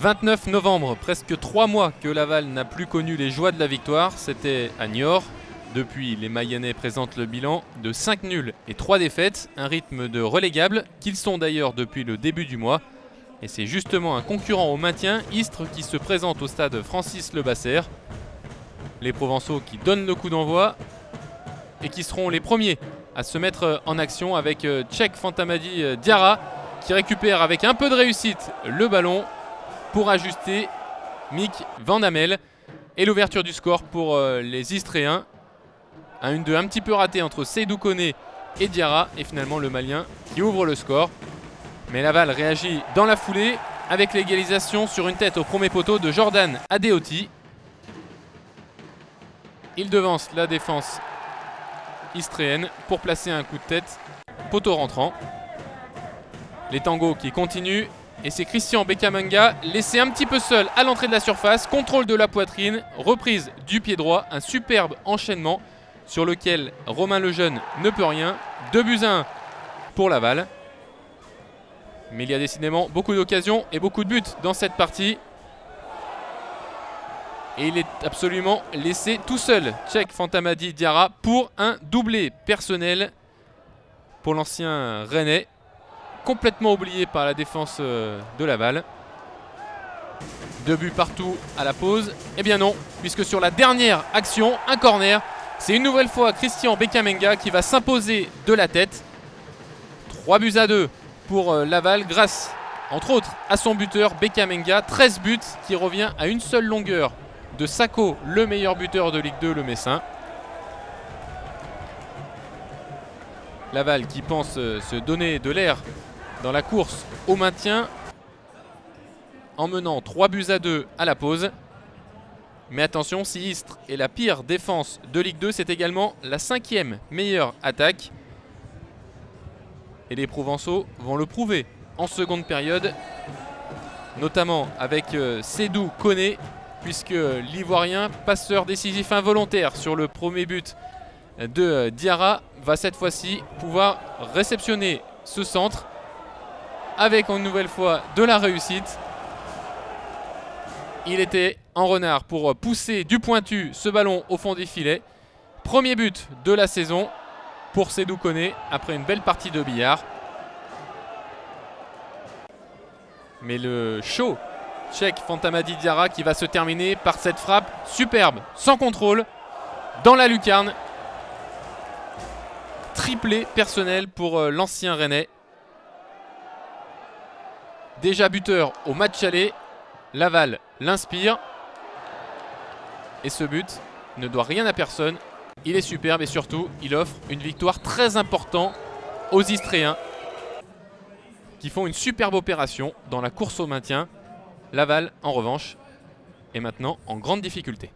29 novembre, presque 3 mois que Laval n'a plus connu les joies de la victoire. C'était à Niort. Depuis, les Mayennais présentent le bilan de 5 nuls et 3 défaites, un rythme de relégable qu'ils sont d'ailleurs depuis le début du mois. Et c'est justement un concurrent au maintien, Istres, qui se présente au stade Francis Lebasser. Les Provençaux qui donnent le coup d'envoi et qui seront les premiers à se mettre en action avec Cheikh Fantamadi Diarra qui récupère avec un peu de réussite le ballon pour ajuster Mick Van Amel. Et l'ouverture du score pour les Istréens. Un 1-2 un petit peu raté entre Seydou Koné et Diarra. Et finalement le Malien qui ouvre le score. Mais Laval réagit dans la foulée avec l'égalisation sur une tête au premier poteau de Jordan Adeoti. Il devance la défense istréenne pour placer un coup de tête poteau rentrant. Les tangos qui continuent. Et c'est Christian Bekamenga laissé un petit peu seul à l'entrée de la surface. Contrôle de la poitrine, reprise du pied droit. Un superbe enchaînement sur lequel Romain Lejeune ne peut rien. 2-1 pour Laval. Mais il y a décidément beaucoup d'occasions et beaucoup de buts dans cette partie. Et il est absolument laissé tout seul, Cheikh Fantamadi Diarra, pour un doublé personnel pour l'ancien Rennais. Complètement oublié par la défense de Laval. 2 buts partout à la pause. Eh bien non, puisque sur la dernière action, un corner, c'est une nouvelle fois Christian Bekamenga qui va s'imposer de la tête. 3-2 pour Laval grâce, entre autres, à son buteur Bekamenga. 13 buts qui revient à une seule longueur de Sako, le meilleur buteur de Ligue 2, le Messin. Laval qui pense se donner de l'air dans la course au maintien en menant 3-2 à la pause. Mais attention, si Istres est la pire défense de Ligue 2, c'est également la 5e meilleure attaque. Et les Provençaux vont le prouver en seconde période, notamment avec Seydou Koné, puisque l'Ivoirien, passeur décisif involontaire sur le premier but de Diarra, va cette fois-ci pouvoir réceptionner ce centre avec une nouvelle fois de la réussite. Il était en renard pour pousser du pointu ce ballon au fond des filets. Premier but de la saison pour Seydou Koné après une belle partie de billard. Mais le show Cheikh Fantamadi Diarra qui va se terminer par cette frappe superbe, sans contrôle, dans la lucarne. Triplé personnel pour l'ancien Rennais. Déjà buteur au match aller, Laval l'inspire. Et ce but ne doit rien à personne. Il est superbe et surtout, il offre une victoire très importante aux Istréens qui font une superbe opération dans la course au maintien. Laval, en revanche, est maintenant en grande difficulté.